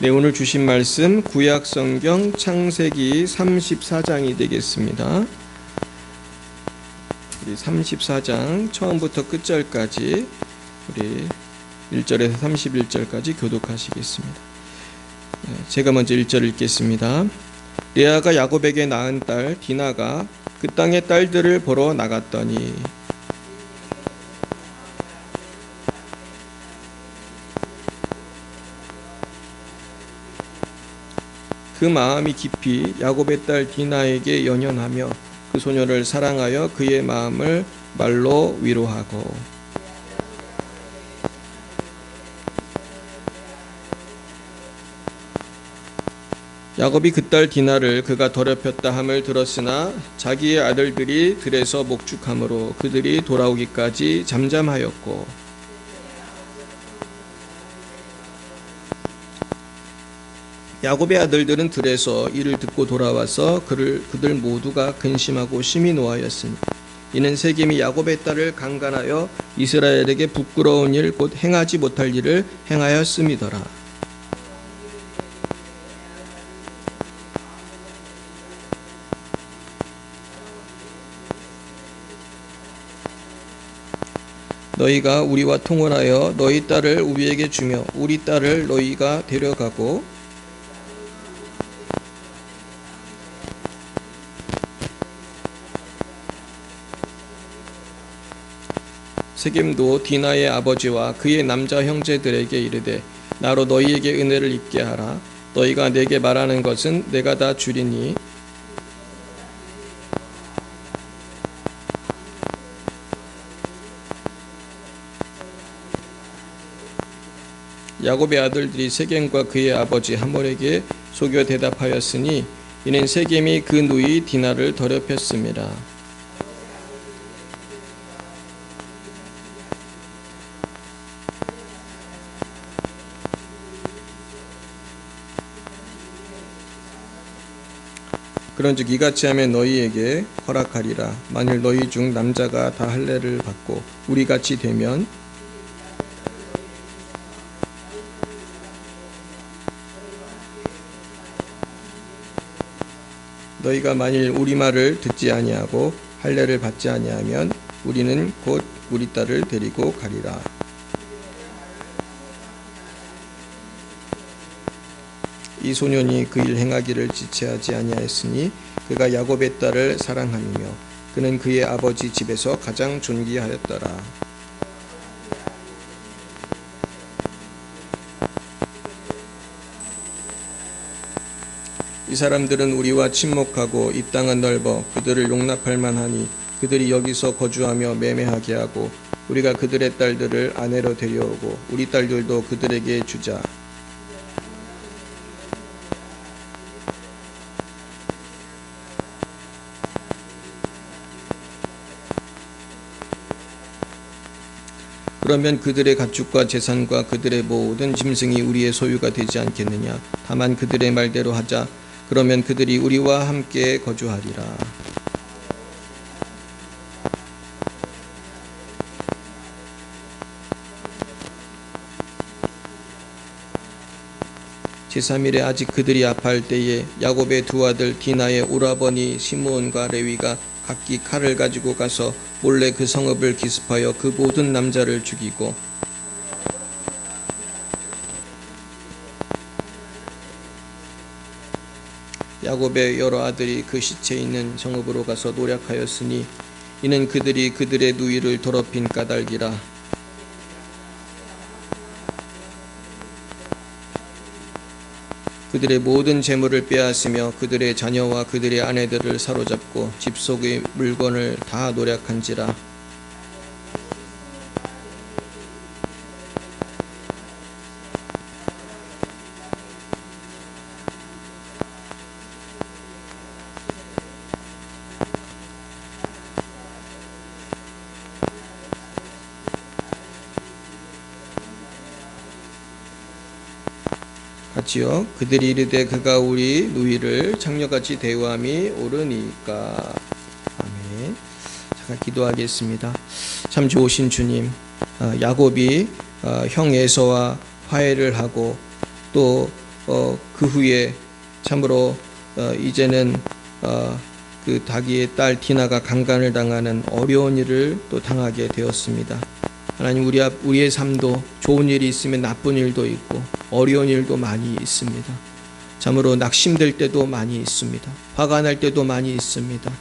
네, 오늘 주신 말씀 구약 성경 창세기 34장이 되겠습니다. 우리 34장 처음부터 끝절까지 우리 1절에서 31절까지 교독하시겠습니다. 제가 먼저 1절 읽겠습니다. 레아가 야곱에게 낳은 딸 디나가 그 땅의 딸들을 보러 나갔더니 그 마음이 깊이 야곱의 딸 디나에게 연연하며 그 소녀를 사랑하여 그의 마음을 말로 위로하고 야곱이 그 딸 디나를 그가 더럽혔다 함을 들었으나 자기의 아들들이 들에서 목축함으로 그들이 돌아오기까지 잠잠하였고 야곱의 아들들은 들에서 이를 듣고 돌아와서 그들 모두가 근심하고 심히 노하였으니 이는 세겜이 야곱의 딸을 강간하여 이스라엘에게 부끄러운 일 곧 행하지 못할 일을 행하였음이더라. 너희가 우리와 통혼하여 너희 딸을 우리에게 주며 우리 딸을 너희가 데려가고 세겜도 디나의 아버지와 그의 남자 형제들에게 이르되 나로 너희에게 은혜를 입게 하라. 너희가 내게 말하는 것은 내가 다 주리니 야곱의 아들들이 세겜과 그의 아버지 하몰에게 속여 대답하였으니 이는 세겜이 그 누이 디나를 더럽혔음이라. 그런즉 이같이 하면 너희에게 허락하리라. 만일 너희 중 남자가 다 할례를 받고 우리같이 되면 너희가 만일 우리 말을 듣지 아니하고 할례를 받지 아니하면 우리는 곧 우리 딸을 데리고 가리라. 이 소년이 그 일 행하기를 지체하지 아니하였으니 그가 야곱의 딸을 사랑함이며 그는 그의 아버지 집에서 가장 존귀하였더라. 이 사람들은 우리와 친목하고 이 땅은 넓어 그들을 용납할 만하니 그들이 여기서 거주하며 매매하게 하고 우리가 그들의 딸들을 아내로 데려오고 우리 딸들도 그들에게 주자. 그러면 그들의 가축과 재산과 그들의 모든 짐승이 우리의 소유가 되지 않겠느냐. 다만 그들의 말대로 하자. 그러면 그들이 우리와 함께 거주하리라. 제3일에 아직 그들이 아파할 때에 야곱의 두 아들 디나의 오라버니 시므온과 레위가 각기 칼을 가지고 가서 몰래 그 성읍을 기습하여 그 모든 남자를 죽이고 야곱의 여러 아들이 그 시체 있는 성읍으로 가서 노략하였으니 이는 그들이 그들의 누이를 더럽힌 까닭이라. 그들의 모든 재물을 빼앗으며 그들의 자녀와 그들의 아내들을 사로잡고 집 속의 물건을 다 노략한지라. 같이요. 그들이 이르되 그가 우리 누이를 창녀같이 대우함이 옳으니까. 아멘. 잠깐 기도하겠습니다. 참 좋으신 주님, 야곱이 형 에서와 화해를 하고 또 그 후에 참으로 이제는 그 자기의 딸 디나가 강간을 당하는 어려운 일을 또 당하게 되었습니다. 하나님, 우리의 삶도 좋은 일이 있으면 나쁜 일도 있고 어려운 일도 많이 있습니다. 참으로 낙심될 때도 많이 있습니다. 화가 날 때도 많이 있습니다.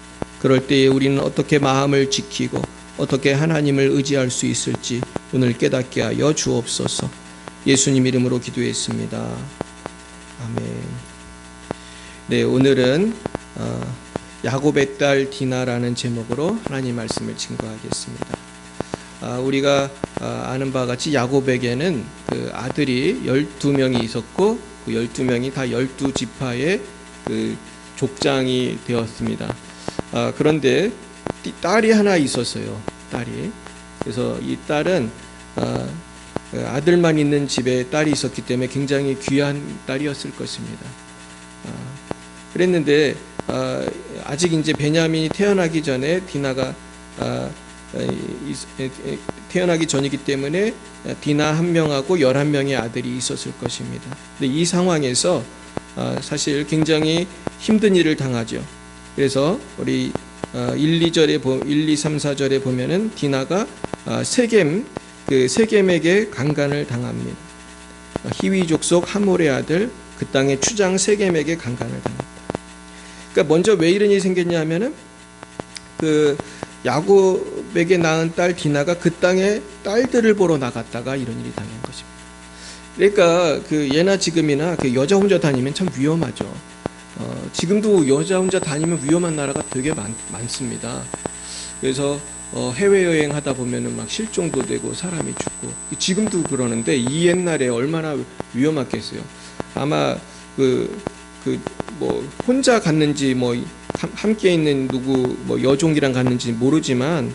그럴 때에 우리는 어떻게 마음을 지키고 어떻게 하나님을 의지할 수 있을지 오늘 깨닫게 하여 주옵소서. 예수님 이름으로 기도했습니다. 아멘. 네, 오늘은 야곱의 딸 디나라는 제목으로 하나님 말씀을 증거하겠습니다. 우리가 아는 바와 같이 야곱에게는 그 아들이 12명이 있었고 그 12명이 다 12지파의 그 족장이 되었습니다. 그런데 딸이 하나 있었어요. 딸이. 그래서 이 딸은 아들만 있는 집에 딸이 있었기 때문에 굉장히 귀한 딸이었을 것입니다. 그랬는데 아직 이제 베냐민이 태어나기 전에 디나가 태어나기 전이기 때문에 디나 한 명하고 11명의 아들이 있었을 것입니다. 근데 이 상황에서 사실 굉장히 힘든 일을 당하죠. 그래서 우리 1, 2, 3, 4절에 보면은 디나가 세겜에게 강간을 당합니다. 히위 족속 하몰의 아들 그 땅의 추장 세겜에게 강간을 당합니다. 그러니까 먼저 왜 이런 일이 생겼냐 하면은 그 야곱에게 낳은 딸 디나가 그 땅에 딸들을 보러 나갔다가 이런 일이 당한 것입니다. 그러니까 그 예나 지금이나 그 여자 혼자 다니면 참 위험하죠. 지금도 여자 혼자 다니면 위험한 나라가 되게 많습니다. 그래서 해외여행 하다 보면은 막 실종도 되고 사람이 죽고, 지금도 그러는데 이 옛날에 얼마나 위험했겠어요. 아마 뭐 혼자 갔는지 뭐 함께 있는 누구 뭐 여종이랑 갔는지 모르지만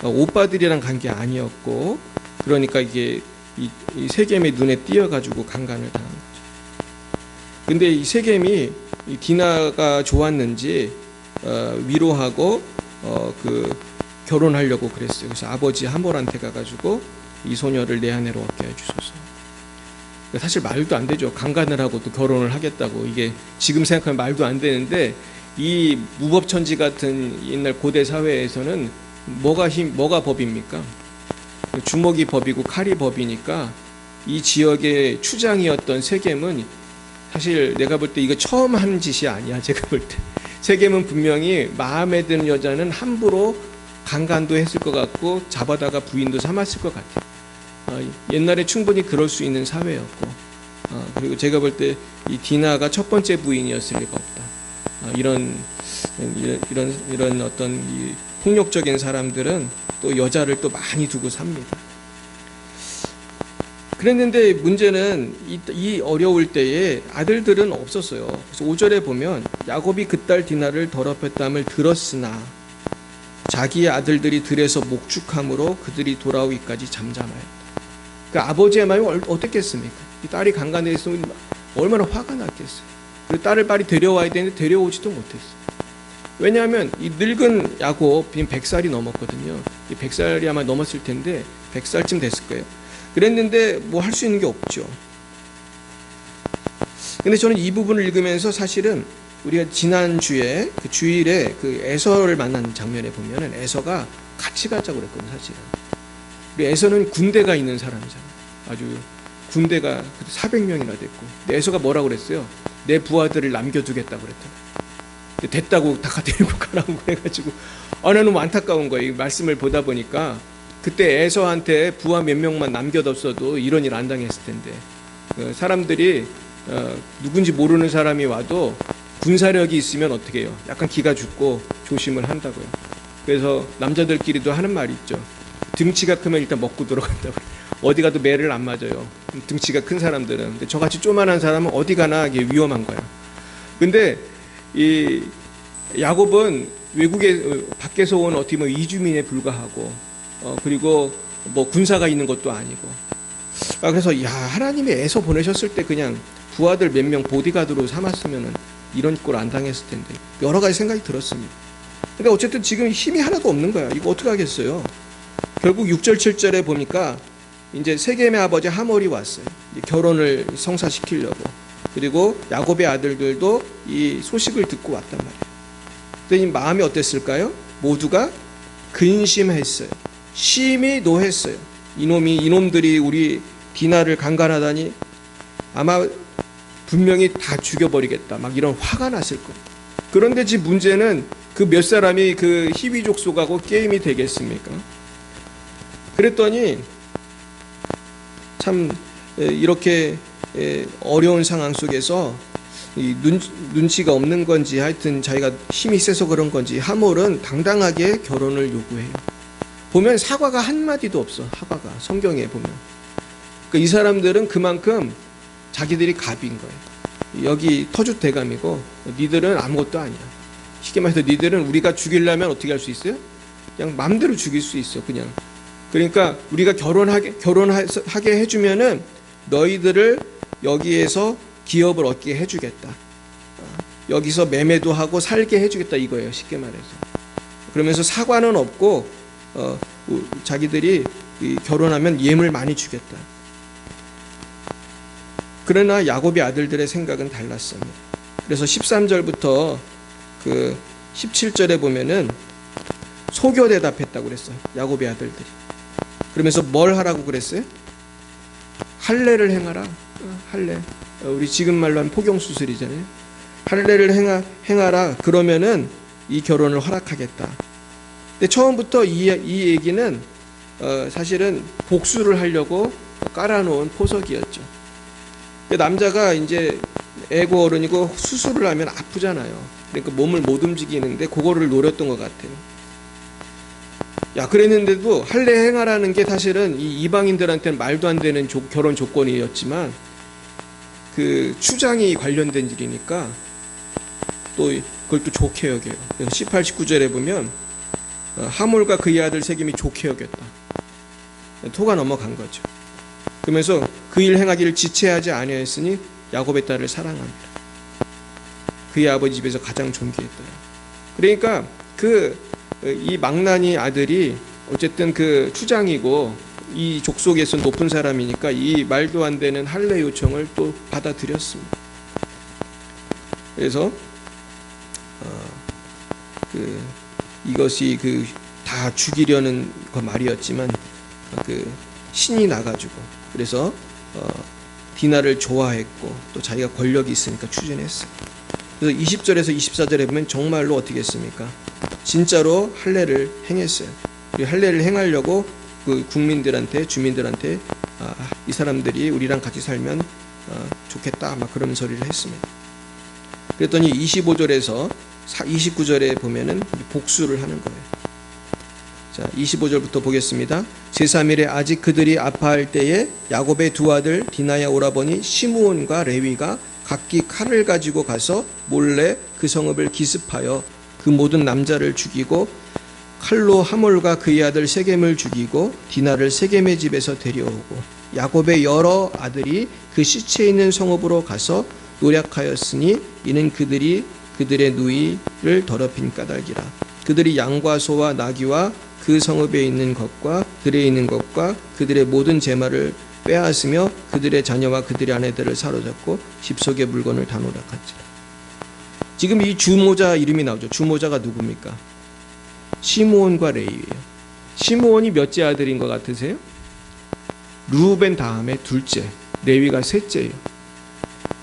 오빠들이랑 간 게 아니었고, 그러니까 이게 이 세겜의 눈에 띄어가지고 강간을 당한 거죠. 근데 이 세겜이 이 디나가 좋았는지 위로하고 결혼하려고 그랬어요. 그래서 아버지 하몰한테 가가지고 이 소녀를 내 아내로 얻게 해주소서. 사실 말도 안 되죠. 강간을 하고 또 결혼을 하겠다고. 이게 지금 생각하면 말도 안 되는데, 이 무법천지 같은 옛날 고대 사회에서는 뭐가 법입니까? 주먹이 법이고 칼이 법이니까 이 지역의 추장이었던 세겜은 사실 내가 볼 때 이거 처음 한 짓이 아니야. 제가 볼 때 세겜은 분명히 마음에 드는 여자는 함부로 강간도 했을 것 같고 잡아다가 부인도 삼았을 것 같아요. 옛날에 충분히 그럴 수 있는 사회였고, 그리고 제가 볼 때 이 디나가 첫 번째 부인이었을 리가 없다. 이런 어떤 이 폭력적인 사람들은 또 여자를 또 많이 두고 삽니다. 그랬는데 문제는 이 어려울 때에 아들들은 없었어요. 그래서 5절에 보면 야곱이 그 딸 디나를 더럽혔담을 들었으나 자기의 아들들이 들에서 목축함으로 그들이 돌아오기까지 잠잠하였다. 그 아버지의 마음이 어땠겠습니까? 이 딸이 강간돼 있으면 얼마나 화가 났겠어요. 그리고 딸을 빨리 데려와야 되는데 데려오지도 못했어요. 왜냐하면 이 늙은 야곱 100살이 넘었거든요. 이 100살이 아마 넘었을 텐데 100살쯤 됐을 거예요. 그랬는데 뭐 할 수 있는 게 없죠. 근데 저는 이 부분을 읽으면서 사실은 우리가 지난주에 그 주일에 그 에서를 만난 장면에 보면은 에서가 같이 가자고 그랬거든요, 사실은. 우리 에서는 군대가 있는 사람이잖아요. 아주 군대가 400명이나 됐고. 근데 에서가 뭐라고 그랬어요? 내 부하들을 남겨두겠다고 그랬잖아요. 됐다고 다 데리고 가라고 그래가지고, 나는 너무 안타까운 거예요. 이 말씀을 보다 보니까 그때 에서한테 부하 몇 명만 남겨뒀어도 이런 일 안 당했을 텐데, 사람들이 누군지 모르는 사람이 와도 군사력이 있으면 어떻게 해요? 약간 기가 죽고 조심을 한다고요. 그래서 남자들끼리도 하는 말이 있죠. 등치가 크면 일단 먹고 들어간다고. 어디 가도 매를 안 맞아요. 등치가 큰 사람들은. 근데 저같이 조만한 사람은 어디 가나 이게 위험한 거야. 근데 이 야곱은 외국에 밖에서 온 어떻게 보면 이주민에 불과하고, 그리고 뭐 군사가 있는 것도 아니고. 그래서 야, 하나님이 애서 보내셨을 때 그냥 부하들 몇 명 보디가드로 삼았으면은 이런 꼴 안 당했을 텐데, 여러 가지 생각이 들었습니다. 근데 어쨌든 지금 힘이 하나도 없는 거야. 이거 어떻게 하겠어요? 결국 6절 7절에 보니까 이제 세겜의 아버지 하몰이 왔어요. 결혼을 성사시키려고. 그리고 야곱의 아들들도 이 소식을 듣고 왔단 말이에요. 그랬더니 마음이 어땠을까요? 모두가 근심했어요. 심히 노했어요. 이놈들이 우리 디나를 강간하다니 아마 분명히 다 죽여버리겠다. 막 이런 화가 났을 거예요. 그런데 지금 문제는 그 몇 사람이 그 히위 족속하고 게임이 되겠습니까? 그랬더니 참 이렇게 어려운 상황 속에서 눈치가 없는 건지 하여튼 자기가 힘이 세서 그런 건지 하몰은 당당하게 결혼을 요구해요. 보면 사과가 한마디도 없어. 사과가 성경에 보면. 그러니까 이 사람들은 그만큼 자기들이 갑인 거예요. 여기 터줏대감이고 니들은 아무것도 아니야. 쉽게 말해서 니들은 우리가 죽이려면 어떻게 할 수 있어요? 그냥 마음대로 죽일 수 있어. 그냥. 그러니까 우리가 결혼하게 해주면은 너희들을 여기에서 기업을 얻게 해주겠다. 여기서 매매도 하고 살게 해주겠다 이거예요. 쉽게 말해서. 그러면서 사과는 없고 자기들이 결혼하면 예물 많이 주겠다. 그러나 야곱의 아들들의 생각은 달랐습니다. 그래서 13절부터 그 17절에 보면은 소교 대답했다고 그랬어요. 야곱의 아들들이. 그러면서 뭘 하라고 그랬어요? 할례를 행하라. 할례. 우리 지금 말로 하면 포경수술이잖아요. 할례를 행하라. 그러면은 이 결혼을 허락하겠다. 근데 처음부터 이 얘기는 사실은 복수를 하려고 깔아놓은 포석이었죠. 남자가 이제 애고 어른이고 수술을 하면 아프잖아요. 그러니까 몸을 못 움직이는데 그거를 노렸던 것 같아요. 그랬는데도 할례 행하라는 게 사실은 이 이방인들한테는 말도 안 되는 결혼 조건이었지만 그 추장이 관련된 일이니까 또 그걸 또 좋게 여겨요. 그래서 18, 19절에 보면 하몰과 그의 아들 세겜이 좋게 여겼다. 토가 넘어간 거죠. 그러면서 그 일 행하기를 지체하지 아니하였으니 야곱의 딸을 사랑합니다. 그의 아버지 집에서 가장 존귀했더라. 그러니까 이 망나니 아들이 어쨌든 그 추장이고 이 족속에서 높은 사람이니까 이 말도 안 되는 할례 요청을 또 받아들였습니다. 그래서 이것이 다 죽이려는 그 말이었지만 신이 나가지고 그래서 디나를 좋아했고 또 자기가 권력이 있으니까 추진했어요. 그래서 20절에서 24절에 보면 정말로 어떻게 했습니까? 진짜로 할례를 행했어요. 할례를 행하려고 그 국민들한테 주민들한테 이 사람들이 우리랑 같이 살면 좋겠다 막 그런 소리를 했습니다. 그랬더니 25절에서 29절에 보면은 복수를 하는 거예요. 자, 25절부터 보겠습니다. 제3일에 아직 그들이 아파할 때에 야곱의 두 아들 디나야 오라버니 시므온과 레위가 각기 칼을 가지고 가서 몰래 그 성읍을 기습하여 그 모든 남자를 죽이고 칼로 하몰과 그의 아들 세겜을 죽이고 디나를 세겜의 집에서 데려오고 야곱의 여러 아들이 그 시체 있는 성읍으로 가서 노략하였으니 이는 그들이 그들의 누이를 더럽힌 까닭이라. 그들이 양과 소와 나귀와 그 성읍에 있는 것과 들에 있는 것과 그들의 모든 재물을 빼앗으며 그들의 자녀와 그들의 아내들을 사로잡고 집 속의 물건을 다 노략한지라. 지금 이 주모자 이름이 나오죠. 주모자가 누굽니까? 시므온과 레위예요. 시므온이 몇째 아들인 것 같으세요? 르우벤 다음에 둘째, 레위가 셋째예요.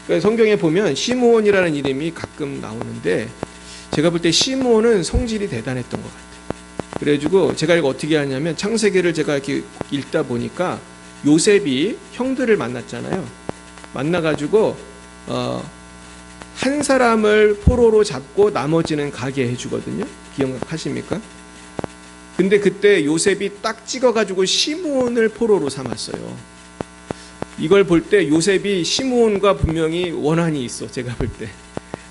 그러니까 성경에 보면 시므온이라는 이름이 가끔 나오는데 제가 볼 때 시므온은 성질이 대단했던 것 같아요. 그래가지고 제가 이거 어떻게 하냐면 창세기를 제가 이렇게 읽다 보니까 요셉이 형들을 만났잖아요. 만나가지고 한 사람을 포로로 잡고 나머지는 가게 해주거든요. 기억하십니까? 근데 그때 요셉이 딱 찍어가지고 시므온을 포로로 삼았어요. 이걸 볼 때 요셉이 시므온과 분명히 원한이 있어. 제가 볼 때.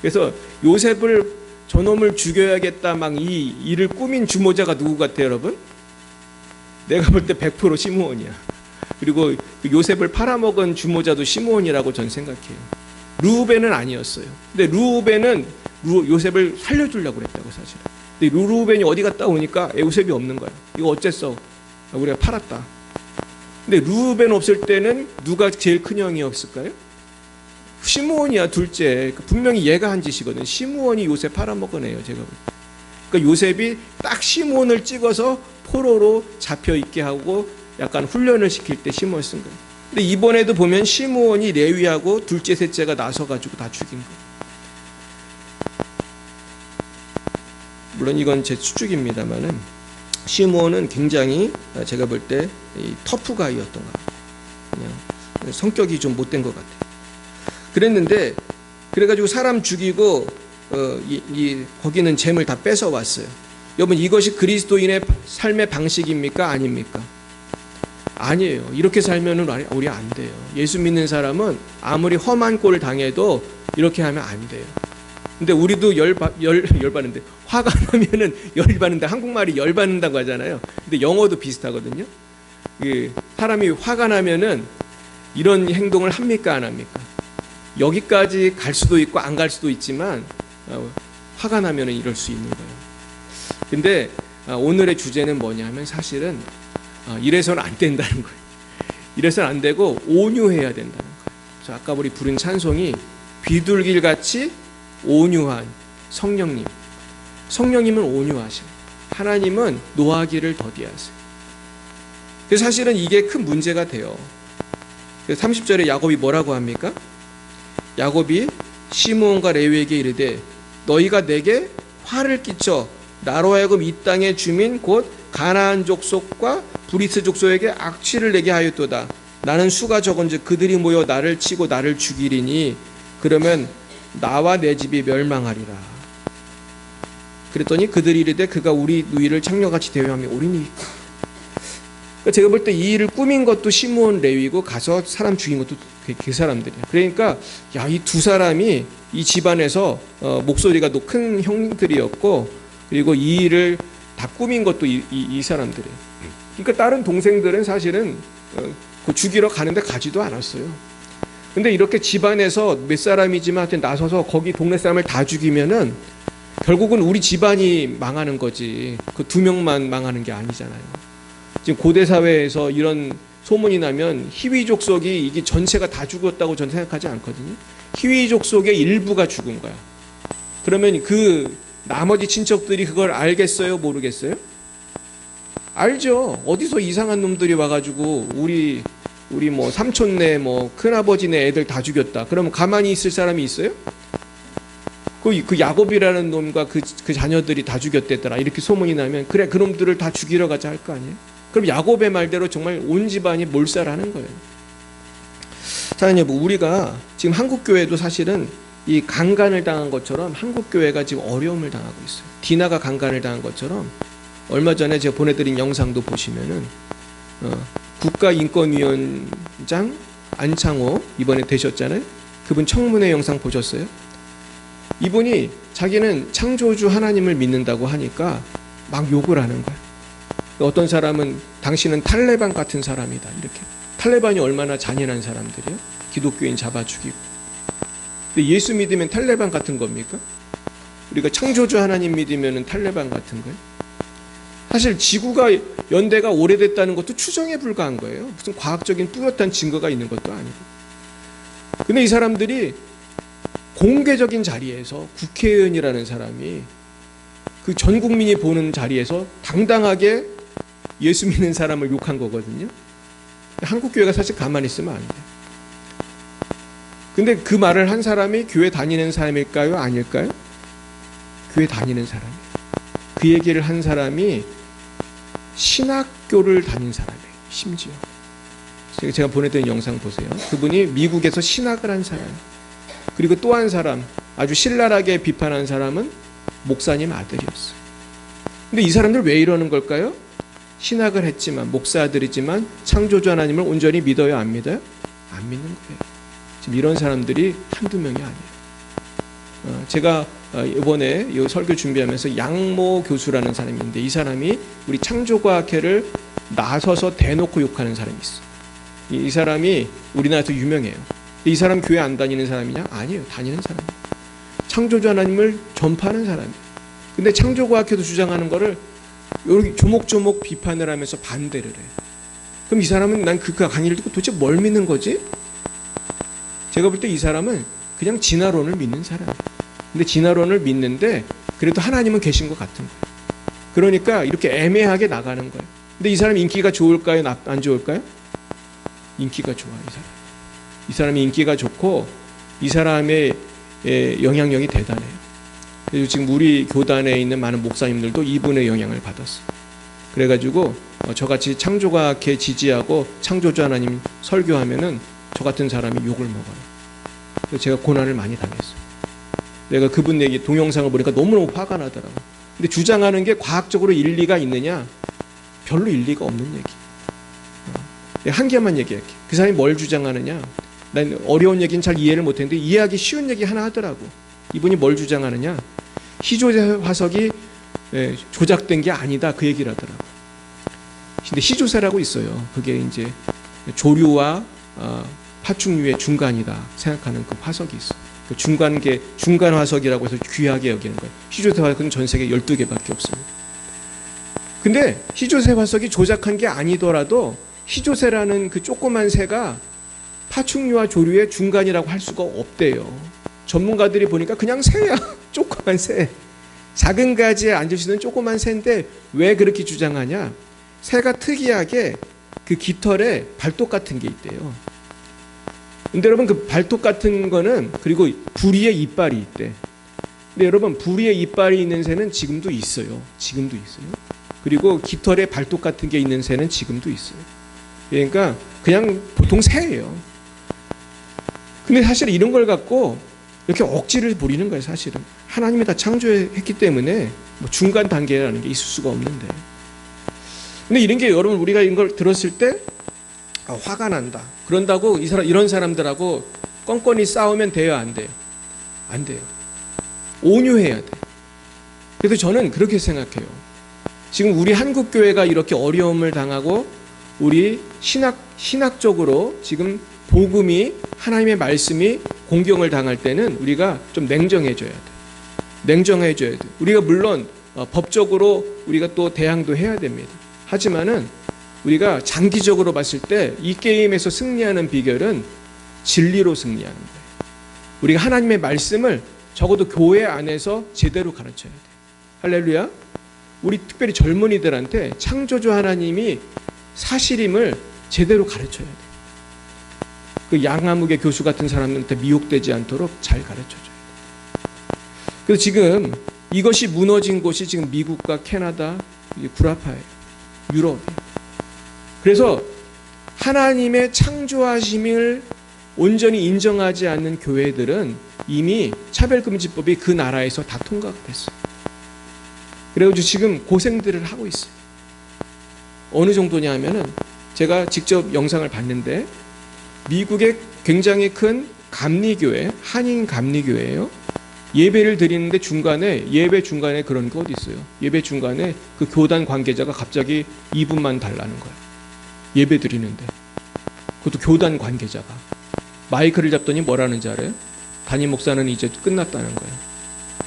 그래서 요셉을 저놈을 죽여야겠다 막 이 일을 꾸민 주모자가 누구 같아요, 여러분? 내가 볼 때 100% 시므온이야. 그리고 요셉을 팔아먹은 주모자도 시므온이라고 전 생각해요. 르우벤은 아니었어요. 근데 르우벤은 요셉을 살려주려고 그랬다고 사실은. 근데 르우벤이 어디 갔다 오니까 요셉이 없는 거예요. 이거 어쨌어? 우리가 팔았다. 근데 르우벤 없을 때는 누가 제일 큰 형이었을까요? 시므온이야 둘째. 분명히 얘가 한 짓이거든. 시므온이 요셉 팔아먹은 애예요, 제가 볼 때. 그러니까 요셉이 딱 시므온을 찍어서 포로로 잡혀 있게 하고 약간 훈련을 시킬 때 시므온 쓴 거예요. 근데 이번에도 보면 시므온이 레위하고 둘째 셋째가 나서가지고 다 죽인 거예요. 물론 이건 제 추측입니다만은 시므온은 굉장히 제가 볼 때 터프가이였던 것 같아요. 그냥 성격이 좀 못된 것 같아요. 그랬는데 그래가지고 사람 죽이고 거기는 재물 다 뺏어 왔어요. 여러분, 이것이 그리스도인의 삶의 방식입니까? 아닙니까? 아니에요. 이렇게 살면은 우리 안 돼요. 예수 믿는 사람은 아무리 험한 꼴을 당해도 이렇게 하면 안 돼요. 근데 우리도 열받는데, 화가 나면은 열받는다. 한국말이 열받는다고 하잖아요. 근데 영어도 비슷하거든요. 사람이 화가 나면은 이런 행동을 합니까? 안 합니까? 여기까지 갈 수도 있고 안 갈 수도 있지만 화가 나면은 이럴 수 있는 거예요. 근데 오늘의 주제는 뭐냐면 사실은 이래서는 안 된다는 거예요. 이래서는 안 되고 온유해야 된다는 거예요. 아까 우리 부른 찬송이 비둘기같이 온유한 성령님. 성령님은 온유하셔요. 하나님은 노하기를 더디하세요. 그래서 사실은 이게 큰 문제가 돼요. 30절에 야곱이 뭐라고 합니까? 야곱이 시므온과 레위에게 이르되 너희가 내게 화를 끼쳐 나로 하여금 이 땅의 주민 곧 가나안 족속과 브리스 족속에게 악취를 내게 하였도다. 나는 수가 적은즉 그들이 모여 나를 치고 나를 죽이리니 그러면 나와 내 집이 멸망하리라. 그랬더니 그들이 이르되 그가 우리 누이를 창녀같이 대우하며 옳으니까. 제가 볼 때 이 일을 꾸민 것도 시므온 레위고 가서 사람 죽인 것도 그 사람들이야. 그러니까 이 두 사람이 이 집안에서 목소리가 큰 형들이었고, 그리고 이 일을 다 꾸민 것도 이 사람들이에요. 그러니까 다른 동생들은 사실은 죽이러 가는데 가지도 않았어요. 근데 이렇게 집안에서 몇 사람이지만 나서서 거기 동네 사람을 다 죽이면은 결국은 우리 집안이 망하는 거지. 그 두 명만 망하는 게 아니잖아요. 지금 고대 사회에서 이런 소문이 나면 희위 족속이 이게 전체가 다 죽었다고 저는 생각하지 않거든요. 희위 족속의 일부가 죽은 거야. 그러면 그 나머지 친척들이 그걸 알겠어요? 모르겠어요? 알죠. 어디서 이상한 놈들이 와가지고 우리 뭐 삼촌네 뭐 큰아버지네 애들 다 죽였다. 그러면 가만히 있을 사람이 있어요? 그 야곱이라는 놈과 그 자녀들이 다 죽였대더라. 이렇게 소문이 나면 그래 그놈들을 다 죽이러 가자 할 거 아니에요? 그럼 야곱의 말대로 정말 온 집안이 몰살하는 거예요. 사랑하는 여러분, 우리가 지금 한국교회도 사실은 이 강간을 당한 것처럼 한국교회가 지금 어려움을 당하고 있어요. 디나가 강간을 당한 것처럼 얼마 전에 제가 보내드린 영상도 보시면은 국가인권위원장 안창호 이번에 되셨잖아요. 그분 청문회 영상 보셨어요? 이분이 자기는 창조주 하나님을 믿는다고 하니까 막 욕을 하는 거야. 어떤 사람은 당신은 탈레반 같은 사람이다 이렇게. 탈레반이 얼마나 잔인한 사람들이에요? 기독교인 잡아 죽이고. 근데 예수 믿으면 탈레반 같은 겁니까? 우리가 창조주 하나님 믿으면 탈레반 같은 거예요? 사실 지구가 연대가 오래됐다는 것도 추정에 불과한 거예요. 무슨 과학적인 뚜렷한 증거가 있는 것도 아니고. 근데 이 사람들이 공개적인 자리에서 국회의원이라는 사람이 그 전 국민이 보는 자리에서 당당하게 예수 믿는 사람을 욕한 거거든요. 한국교회가 사실 가만히 있으면 안 돼요. 근데 그 말을 한 사람이 교회 다니는 사람일까요? 아닐까요? 교회 다니는 사람이에요. 그 얘기를 한 사람이 신학교를 다닌 사람이에요. 심지어 제가 보내드린 영상 보세요. 그분이 미국에서 신학을 한 사람이에요. 그리고 또 한 사람, 아주 신랄하게 비판한 사람은 목사님 아들이었어요. 근데 이 사람들 왜 이러는 걸까요? 신학을 했지만, 목사들이지만 창조주 하나님을 온전히 믿어요? 안 믿어요? 안 믿는 거예요. 지금 이런 사람들이 한두 명이 아니에요. 제가 이번에 이 설교 준비하면서 양모 교수라는 사람이 있는데, 이 사람이 우리 창조과학회를 나서서 대놓고 욕하는 사람이 있어요. 이 사람이 우리나라에서 유명해요. 이 사람 교회 안 다니는 사람이냐? 아니에요. 다니는 사람이에요. 창조주 하나님을 전파하는 사람이에요. 근데 창조과학회도 주장하는 거를 여기 조목조목 비판을 하면서 반대를 해요. 그럼 이 사람은 난 그 강의를 듣고 도대체 뭘 믿는 거지? 제가 볼 때 이 사람은 그냥 진화론을 믿는 사람이에요. 근데 진화론을 믿는데 그래도 하나님은 계신 것 같은 거예요. 그러니까 이렇게 애매하게 나가는 거예요. 근데 이 사람 인기가 좋을까요? 안 좋을까요? 인기가 좋아요. 이 사람이 인기가 좋고 이 사람의 영향력이 대단해요. 그래서 지금 우리 교단에 있는 많은 목사님들도 이분의 영향을 받았어요. 그래가지고 저같이 창조과학회 지지하고 창조주 하나님 설교하면은 저 같은 사람이 욕을 먹어요. 그래서 제가 고난을 많이 당했어요. 내가 그분 얘기 동영상을 보니까 너무너무 화가 나더라고요. 근데 주장하는 게 과학적으로 일리가 있느냐? 별로 일리가 없는 얘기. 한 개만 얘기할게. 그 사람이 뭘 주장하느냐? 난 어려운 얘기는 잘 이해를 못했는데 이해하기 쉬운 얘기 하나 하더라고. 이분이 뭘 주장하느냐? 희조새 화석이 조작된 게 아니다. 그 얘기를 하더라고. 근데 희조새라고 있어요. 그게 이제 조류와 파충류의 중간이다 생각하는 그 화석이 있어. 그 중간 화석이라고 해서 귀하게 여기는 거예요. 희조새 화석은 전 세계 12개밖에 없습니다. 근데 희조새 화석이 조작한 게 아니더라도 희조새라는 그 조그만 새가 파충류와 조류의 중간이라고 할 수가 없대요. 전문가들이 보니까 그냥 새야. 조그만 새. 작은 가지에 앉을 수 있는 조그만 새인데 왜 그렇게 주장하냐? 새가 특이하게 그 깃털에 발톱 같은 게 있대요. 근데 여러분 그 발톱 같은 거는 그리고 부리의 이빨이 있대. 근데 여러분 부리의 이빨이 있는 새는 지금도 있어요. 지금도 있어요. 그리고 깃털에 발톱 같은 게 있는 새는 지금도 있어요. 그러니까 그냥 보통 새예요. 근데 사실 이런 걸 갖고 이렇게 억지를 부리는 거예요. 사실은 하나님이 다 창조했기 때문에 뭐 중간 단계라는 게 있을 수가 없는데. 근데 이런 게 여러분 우리가 이런 걸 들었을 때 화가 난다. 그런다고 이런 사람들하고 껌껌이 싸우면 돼요? 안 돼요? 안 돼요. 온유해야 돼. 그래서 저는 그렇게 생각해요. 지금 우리 한국교회가 이렇게 어려움을 당하고 우리 신학적으로 지금 복음이 하나님의 말씀이 공경을 당할 때는 우리가 좀 냉정해져야 돼. 냉정해져야 돼. 우리가 물론 법적으로 우리가 또 대항도 해야 됩니다. 하지만은 우리가 장기적으로 봤을 때 이 게임에서 승리하는 비결은 진리로 승리하는 거예요. 우리가 하나님의 말씀을 적어도 교회 안에서 제대로 가르쳐야 돼. 할렐루야. 우리 특별히 젊은이들한테 창조주 하나님이 사실임을 제대로 가르쳐야 돼. 그 양아무개 교수 같은 사람들한테 미혹되지 않도록 잘 가르쳐줘야 돼. 그래서 지금 이것이 무너진 곳이 지금 미국과 캐나다, 구라파예요. 유럽이에요. 그래서 하나님의 창조하심을 온전히 인정하지 않는 교회들은 이미 차별금지법이 그 나라에서 다 통과가 됐어요. 그래가지고 지금 고생들을 하고 있어요. 어느 정도냐 하면은 제가 직접 영상을 봤는데 미국의 굉장히 큰 감리교회, 한인 감리교회예요. 예배를 드리는데 예배 중간에 그런 거 어디 있어요? 예배 중간에 그 교단 관계자가 갑자기 2분만 달라는 거예요. 예배 드리는데. 그것도 교단 관계자가. 마이크를 잡더니 뭐라는지 알아요? 담임 목사는 이제 끝났다는 거예요.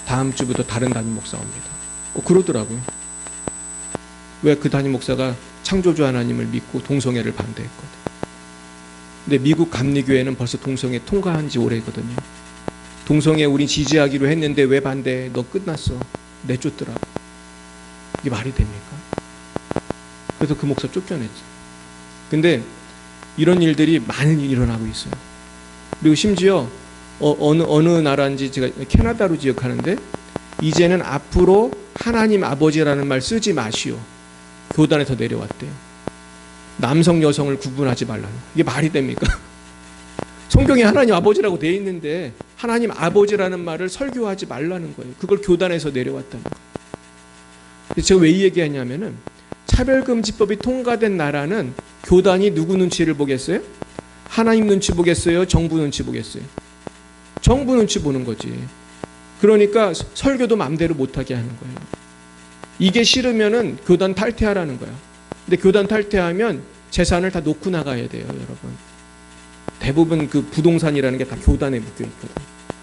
다음 주부터 다른 담임 목사 옵니다. 그러더라고요. 왜 그 담임 목사가 창조주 하나님을 믿고 동성애를 반대했거든. 근데 미국 감리교회는 벌써 동성애 통과한 지 오래거든요. 동성애 우린 지지하기로 했는데 왜 반대해? 너 끝났어. 내쫓더라고. 이게 말이 됩니까? 그래서 그 목사 쫓겨냈죠. 근데 이런 일들이 많이 일어나고 있어요. 그리고 심지어 어느 나라인지 제가 캐나다로 기억하는데 이제는 앞으로 하나님 아버지라는 말 쓰지 마시오. 교단에서 내려왔대요. 남성 여성을 구분하지 말라는 거예요. 이게 말이 됩니까? 성경에 하나님 아버지라고 되어 있는데 하나님 아버지라는 말을 설교하지 말라는 거예요. 그걸 교단에서 내려왔다는 거예요. 제가 왜 이 얘기하냐면은 차별금지법이 통과된 나라는 교단이 누구 눈치를 보겠어요? 하나님 눈치 보겠어요? 정부 눈치 보겠어요? 정부 눈치 보는 거지. 그러니까 설교도 마음대로 못하게 하는 거예요. 이게 싫으면은 교단 탈퇴하라는 거야. 근데 교단 탈퇴하면 재산을 다 놓고 나가야 돼요, 여러분. 대부분 그 부동산이라는 게 다 교단에 묶여 있거든.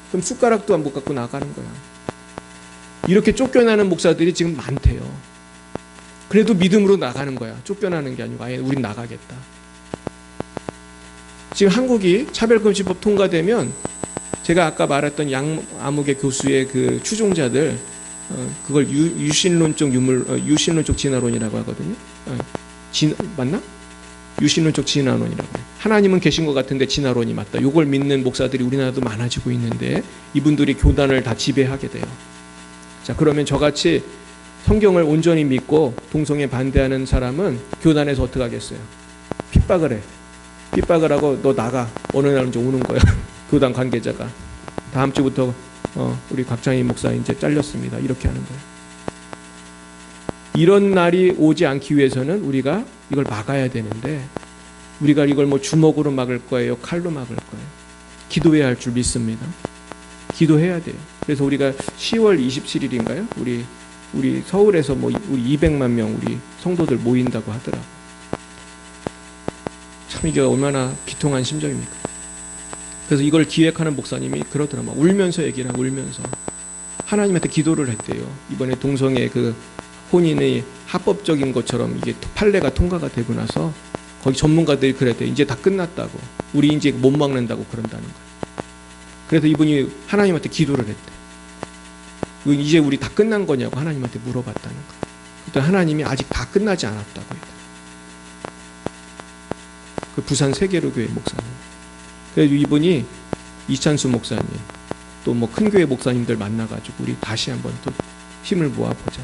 그럼 숟가락도 못 갖고 나가는 거야. 이렇게 쫓겨나는 목사들이 지금 많대요. 그래도 믿음으로 나가는 거야. 쫓겨나는 게 아니고 아예 우린 나가겠다. 지금 한국이 차별금지법 통과되면 제가 아까 말했던 양아무개 교수의 그 추종자들 그걸 유신론적 유신론적 진화론이라고 하거든요. 맞나? 유신론적 진화론이라고 해요. 하나님은 계신 것 같은데 진화론이 맞다. 이걸 믿는 목사들이 우리나라도 많아지고 있는데 이분들이 교단을 다 지배하게 돼요. 자, 그러면 저같이 성경을 온전히 믿고 동성애 반대하는 사람은 교단에서 어떻게 하겠어요? 핍박을 해. 핍박을 하고 너 나가. 어느 날 이제 오는 거야. 교단 관계자가. 다음 주부터 우리 곽창희 목사 이제 잘렸습니다. 이렇게 하는 거예요. 이런 날이 오지 않기 위해서는 우리가 이걸 막아야 되는데 우리가 이걸 뭐 주먹으로 막을 거예요? 칼로 막을 거예요? 기도해야 할 줄 믿습니다. 기도해야 돼요. 그래서 우리가 10월 27일인가요? 우리 서울에서 뭐 우리 200만 명 우리 성도들 모인다고 하더라고요. 참 이게 얼마나 비통한 심정입니까? 그래서 이걸 기획하는 목사님이 그러더라고요. 울면서 얘기를 하고 울면서 하나님한테 기도를 했대요. 이번에 동성애 그 혼인의 합법적인 것처럼 이게 판례가 통과가 되고 나서 거기 전문가들이 그랬대요. 이제 다 끝났다고. 우리 이제 못 막는다고 그런다는 거예요. 그래서 이분이 하나님한테 기도를 했대. 이제 우리 다 끝난 거냐고 하나님한테 물어봤다는 거예요. 그때 하나님이 아직 다 끝나지 않았다고 했대. 그 부산 세계로교회 목사님. 그래서 이분이 이찬수 목사님 또 뭐 큰 교회 목사님들 만나가지고 우리 다시 한번 또 힘을 모아보자.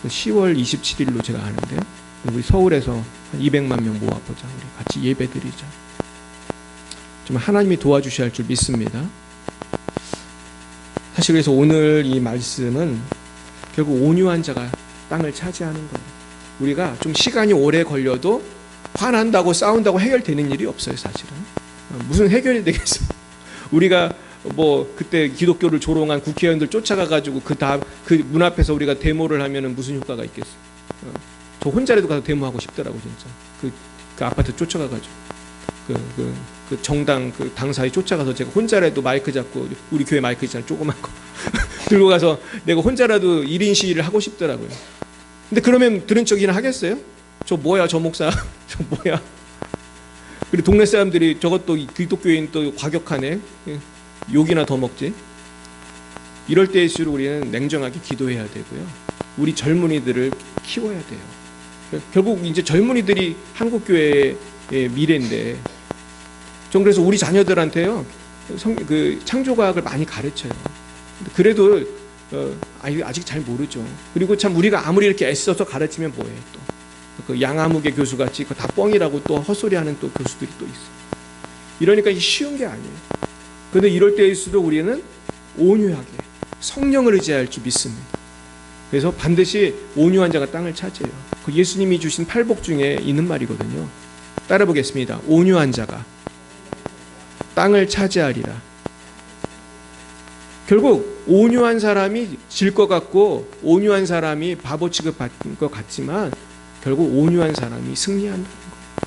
10월 27일로 제가 아는데요. 우리 서울에서 한 200만 명 모아보자. 우리 같이 예배드리자. 좀 하나님이 도와주셔야 할 줄 믿습니다. 사실 그래서 오늘 이 말씀은 결국 온유한 자가 땅을 차지하는 거예요. 우리가 좀 시간이 오래 걸려도 화난다고 싸운다고 해결되는 일이 없어요, 사실은. 무슨 해결이 되겠어? 우리가 뭐 그때 기독교를 조롱한 국회의원들 쫓아가가지고 그 문 앞에서 우리가 데모를 하면은 무슨 효과가 있겠어? 저 혼자라도 가서 데모하고 싶더라고 진짜. 그 아파트 쫓아가가지고 그 정당 그 당사에 쫓아가서 제가 혼자라도 마이크 잡고 우리 교회 마이크 있잖아 조그만 거 들고 가서 내가 혼자라도 1인 시위를 하고 싶더라고요. 근데 그러면 들은 척이나 하겠어요? 저 뭐야 저 목사 저 뭐야? 그리고 동네 사람들이 저것도 기독교인 또 과격하네. 욕이나 더 먹지. 이럴 때일수록 우리는 냉정하게 기도해야 되고요. 우리 젊은이들을 키워야 돼요. 결국 이제 젊은이들이 한국교회의 미래인데 전 그래서 우리 자녀들한테요 그 창조과학을 많이 가르쳐요. 그래도 아직 잘 모르죠. 그리고 참 우리가 아무리 이렇게 애써서 가르치면 뭐해 또 그 양아무개 교수같이 그거 다 뻥이라고 또 헛소리하는 또 교수들이 또 있어요. 이러니까 이게 쉬운 게 아니에요. 그런데 이럴 때일수록 우리는 온유하게 성령을 의지할 줄 믿습니다. 그래서 반드시 온유한 자가 땅을 차지해요. 그 예수님이 주신 팔복 중에 있는 말이거든요. 따라 보겠습니다. 온유한 자가 땅을 차지하리라. 결국 온유한 사람이 질 것 같고 온유한 사람이 바보 취급받는 것 같지만 결국 온유한 사람이 승리한다는 거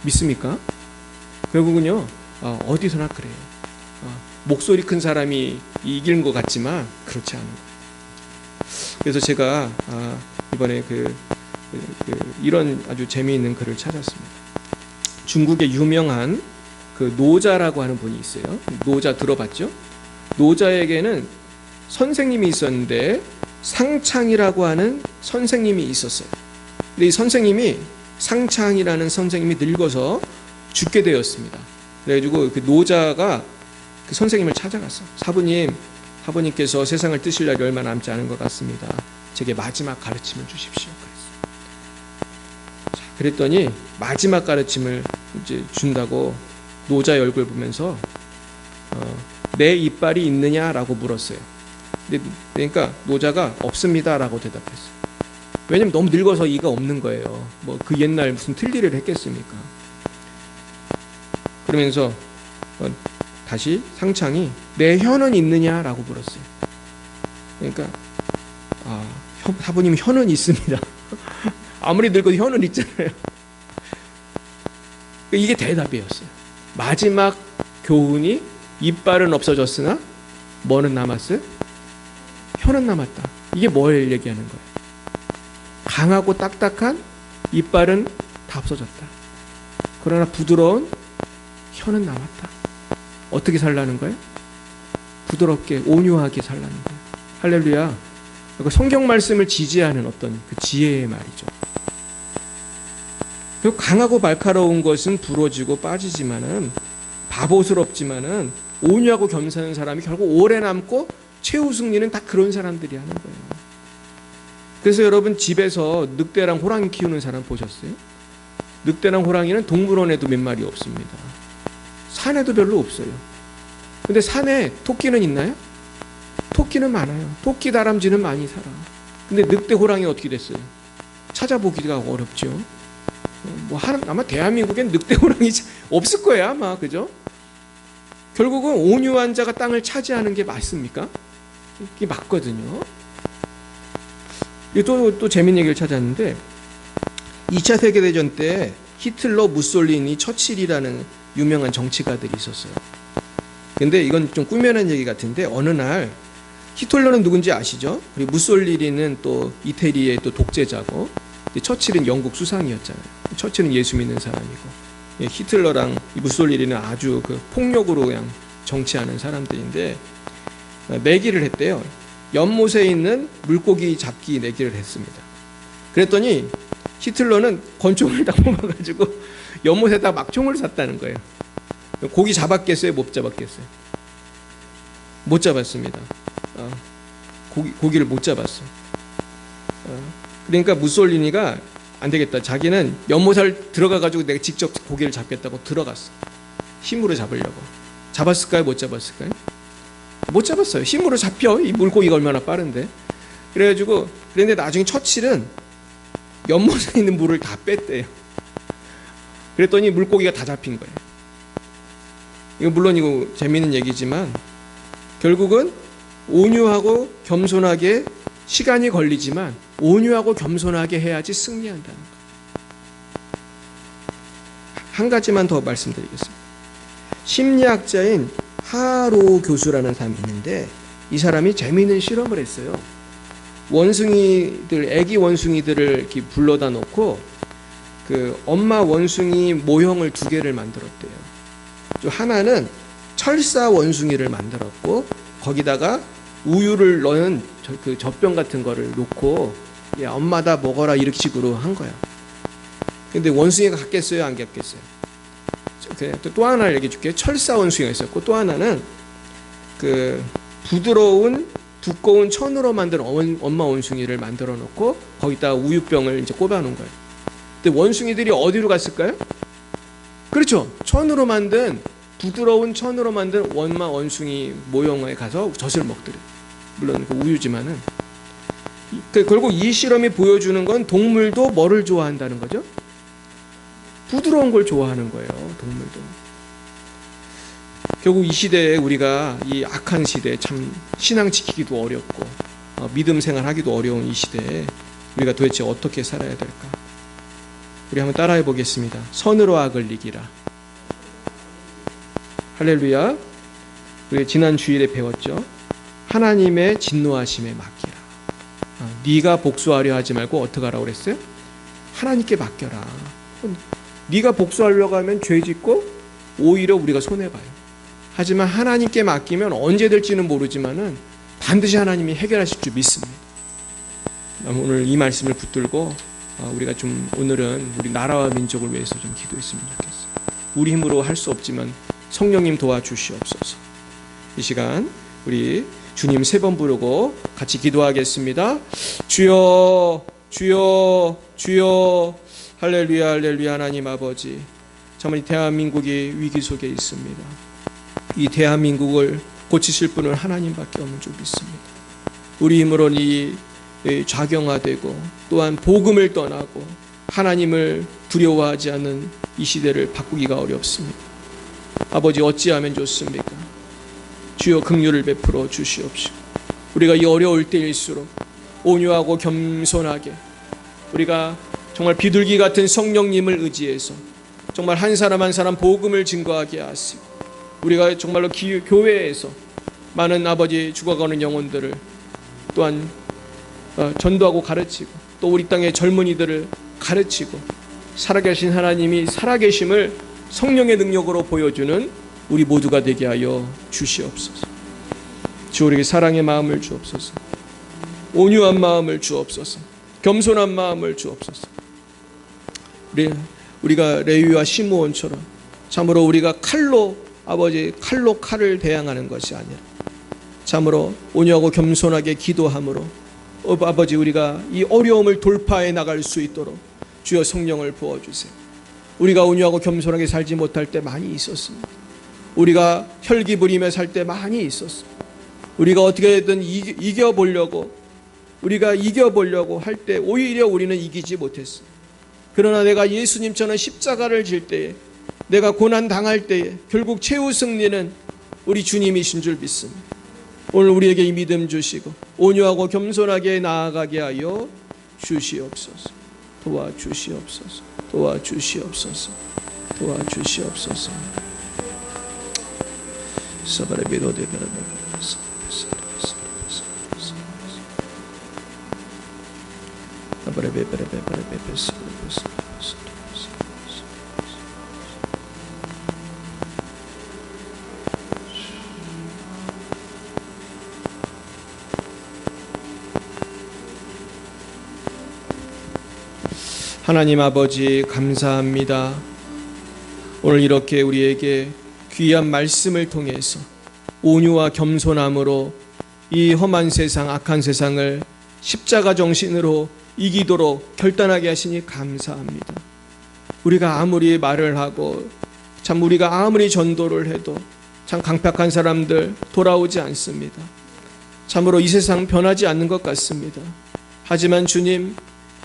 믿습니까? 결국은요 어디서나 그래요. 목소리 큰 사람이 이기는 것 같지만 그렇지 않은 거예요. 그래서 제가 이번에 이런 아주 재미있는 글을 찾았습니다. 중국의 유명한 그 노자라고 하는 분이 있어요. 노자 들어봤죠? 노자에게는 선생님이 있었는데 상창이라고 하는 선생님이 있었어요. 근데 이 선생님이 상창이라는 선생님이 늙어서 죽게 되었습니다. 그래가지고 그 노자가 그 선생님을 찾아갔어. 사부님께서 세상을 뜨실 날이 얼마 남지 않은 것 같습니다. 제게 마지막 가르침을 주십시오. 그랬어요. 그랬더니 마지막 가르침을 이제 준다고 노자의 얼굴 보면서 내 이빨이 있느냐라고 물었어요. 그러니까 노자가 없습니다라고 대답했어요. 왜냐면 너무 늙어서 이가 없는 거예요. 뭐 그 옛날 무슨 틀니를 했겠습니까? 그러면서 다시 상창이 내 혀는 있느냐라고 물었어요. 그러니까 사부님 혀는 있습니다. 아무리 늙어도 혀는 있잖아요. 이게 대답이었어요. 마지막 교훈이 이빨은 없어졌으나 뭐는 남았어요? 혀는 남았다. 이게 뭘 얘기하는 거예요? 강하고 딱딱한 이빨은 다 없어졌다. 그러나 부드러운 혀는 남았다. 어떻게 살라는 거예요? 부드럽게 온유하게 살라는 거예요. 할렐루야. 성경 말씀을 지지하는 어떤 그 지혜의 말이죠. 그리고 강하고 날카로운 것은 부러지고 빠지지만은, 바보스럽지만은 온유하고 겸손한 사람이 결국 오래 남고 최후 승리는 다 그런 사람들이 하는 거예요. 그래서 여러분, 집에서 늑대랑 호랑이 키우는 사람 보셨어요? 늑대랑 호랑이는 동물원에도 몇 마리 없습니다. 산에도 별로 없어요. 근데 산에 토끼는 있나요? 토끼는 많아요. 토끼 다람쥐는 많이 살아. 근데 늑대 호랑이 어떻게 됐어요? 찾아보기가 어렵죠. 아마 대한민국엔 늑대 호랑이 없을 거예요, 아마. 그죠? 결국은 온유한 자가 땅을 차지하는 게 맞습니까? 이게 맞거든요. 또 재밌는 얘기를 찾았는데, 2차 세계대전 때 히틀러, 무솔리니, 처칠이라는 유명한 정치가들이 있었어요. 근데 이건 좀 꾸며낸 얘기 같은데, 어느 날 히틀러는 누군지 아시죠? 그리고 무솔리니는 또 이태리의 또 독재자고, 처칠은 영국 수상이었잖아요. 처칠은 예수 믿는 사람이고, 히틀러랑 무솔리니는 아주 그 폭력으로 그냥 정치하는 사람들인데, 내기를 했대요. 연못에 있는 물고기 잡기 내기를 했습니다. 그랬더니 히틀러는 권총을 딱 뽑아가지고 연못에다 막 총을 쐈다는 거예요. 고기 잡았겠어요? 못 잡았겠어요? 못 잡았습니다. 고기를 못 잡았어요. 그러니까 무솔리니가 안 되겠다. 자기는 연못을 들어가가지고 내가 직접 고기를 잡겠다고 들어갔어. 힘으로 잡으려고. 잡았을까요? 못 잡았을까요? 못 잡았어요. 힘으로 잡혀. 이 물고기가 얼마나 빠른데. 그래가지고, 그런데 나중에 처칠은 연못에 있는 물을 다 뺐대요. 그랬더니 물고기가 다 잡힌 거예요. 이거 물론 이거 재미있는 얘기지만, 결국은 온유하고 겸손하게, 시간이 걸리지만 온유하고 겸손하게 해야지 승리한다는 거예요. 한 가지만 더 말씀드리겠습니다. 심리학자인 하로 교수라는 사람이 있는데, 이 사람이 재미있는 실험을 했어요. 애기 원숭이들을 이렇게 불러다 놓고 그 엄마 원숭이 모형을 2개를 만들었대요. 하나는 철사 원숭이를 만들었고, 거기다가 우유를 넣은 그 젖병 같은 거를 놓고, 야, 엄마다 먹어라, 이렇게 식으로 한 거야. 근데 원숭이가 같겠어요, 안 같겠어요? 또 하나를 얘기해 줄게요. 철사 원숭이가 있었고, 또 하나는 그 부드러운 두꺼운 천으로 만든 엄마 원숭이를 만들어 놓고 거기다가 우유병을 이제 꼽아 놓은 거예요. 근데 원숭이들이 어디로 갔을까요? 그렇죠. 부드러운 천으로 만든 엄마 원숭이 모형에 가서 젖을 먹더래요. 물론 그 우유지만은. 결국 이 실험이 보여주는 건 동물도 뭐를 좋아한다는 거죠? 부드러운 걸 좋아하는 거예요. 동물도. 결국 이 시대에, 우리가 이 악한 시대에 참 신앙 지키기도 어렵고 믿음 생활하기도 어려운 이 시대에 우리가 도대체 어떻게 살아야 될까? 우리 한번 따라해 보겠습니다. 선으로 악을 이기라. 할렐루야. 우리 지난 주일에 배웠죠. 하나님의 진노하심에 맡기라. 네가 복수하려 하지 말고 어떻게 하라고 그랬어요? 하나님께 맡겨라. 네가 복수하려고 하면 죄 짓고 오히려 우리가 손해봐요. 하지만 하나님께 맡기면 언제 될지는 모르지만은 반드시 하나님이 해결하실 줄 믿습니다. 오늘 이 말씀을 붙들고 우리가 좀 오늘은 우리 나라와 민족을 위해서 좀 기도했으면 좋겠어요. 우리 힘으로 할 수 없지만 성령님 도와주시옵소서. 이 시간 우리 주님 3번 부르고 같이 기도하겠습니다. 주여, 주여, 주여. 할렐루야, 할렐루야. 하나님 아버지, 정말 이 대한민국이 위기 속에 있습니다. 이 대한민국을 고치실 분은 하나님밖에 없는 줄 믿습니다. 우리 힘으로는 이 좌경화되고 또한 복음을 떠나고 하나님을 두려워하지 않는 이 시대를 바꾸기가 어렵습니다. 아버지, 어찌하면 좋습니까? 주여, 긍휼을 베풀어 주시옵시고 우리가 이 어려울 때일수록 온유하고 겸손하게 우리가 정말 비둘기 같은 성령님을 의지해서 정말 한 사람 한 사람 복음을 증거하게 하시고 우리가 정말로 교회에서 많은 아버지 죽어가는 영혼들을 또한 전도하고 가르치고 또 우리 땅의 젊은이들을 가르치고 살아계신 하나님이 살아계심을 성령의 능력으로 보여주는 우리 모두가 되게 하여 주시옵소서. 주 우리에게 사랑의 마음을 주옵소서. 온유한 마음을 주옵소서. 겸손한 마음을 주옵소서. 우리가 레위와 시므온처럼 참으로 우리가 칼로 칼을 대항하는 것이 아니라 참으로 온유하고 겸손하게 기도함으로 아버지 우리가 이 어려움을 돌파해 나갈 수 있도록 주여 성령을 부어주세요. 우리가 온유하고 겸손하게 살지 못할 때 많이 있었습니다. 우리가 혈기 부리며 살 때 많이 있었습니다. 우리가 어떻게든 이겨보려고 할 때 오히려 우리는 이기지 못했습니다. 그러나 내가 예수님처럼 십자가를 질 때에 내가 고난 당할 때에 결국 최후 승리는 우리 주님이신 줄 믿습니다. 오늘 우리에게 이 믿음 주시고 온유하고 겸손하게 나아가게 하여 주시옵소서. 도와주시옵소서. 도와주시옵소서. 도와주시옵소서. 하나님 아버지 감사합니다. 오늘 이렇게 우리에게 귀한 말씀을 통해서 온유와 겸손함으로 이 험한 세상, 악한 세상을 십자가 정신으로 이기도록 결단하게 하시니 감사합니다. 우리가 아무리 말을 하고 참 우리가 아무리 전도를 해도 참 강팍한 사람들 돌아오지 않습니다. 참으로 이 세상 변하지 않는 것 같습니다. 하지만 주님,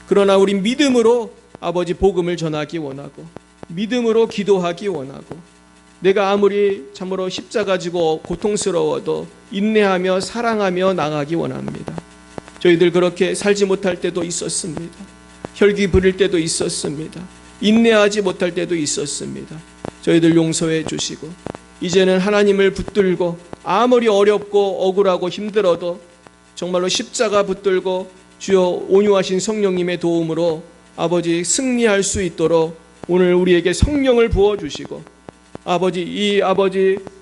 그러나 우리 믿음으로 아버지 복음을 전하기 원하고 믿음으로 기도하기 원하고 내가 아무리 참으로 십자가 지고 고통스러워도 인내하며 사랑하며 나가기 원합니다. 저희들 그렇게 살지 못할 때도 있었습니다. 혈기 부릴 때도 있었습니다. 인내하지 못할 때도 있었습니다. 저희들 용서해 주시고 이제는 하나님을 붙들고 아무리 어렵고 억울하고 힘들어도 정말로 십자가 붙들고 주여 온유하신 성령님의 도움으로 아버지 승리할 수 있도록 오늘 우리에게 성령을 부어주시고 이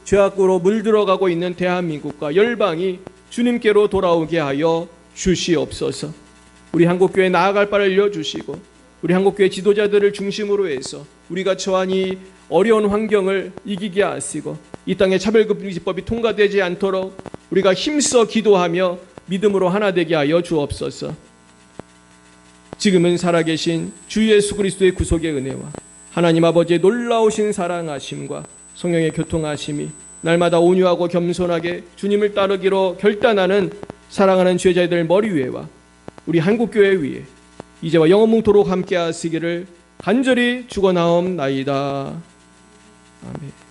죄악으로 물들어가고 있는 대한민국과 열방이 주님께로 돌아오게 하여 주시옵소서. 우리 한국교회 나아갈 바를 알려주시고 우리 한국교회 지도자들을 중심으로 해서 우리가 처한 이 어려운 환경을 이기게 하시고 이 땅에 차별금지법이 통과되지 않도록 우리가 힘써 기도하며 믿음으로 하나 되게 하여 주옵소서. 지금은 살아계신 주 예수 그리스도의 구속의 은혜와 하나님 아버지의 놀라우신 사랑하심과 성령의 교통하심이 날마다 온유하고 겸손하게 주님을 따르기로 결단하는 사랑하는 죄자들 머리 위에와 우리 한국교회 위에 이제와 영원토록 함께 하시기를 간절히 축원하옵나이다. 아멘.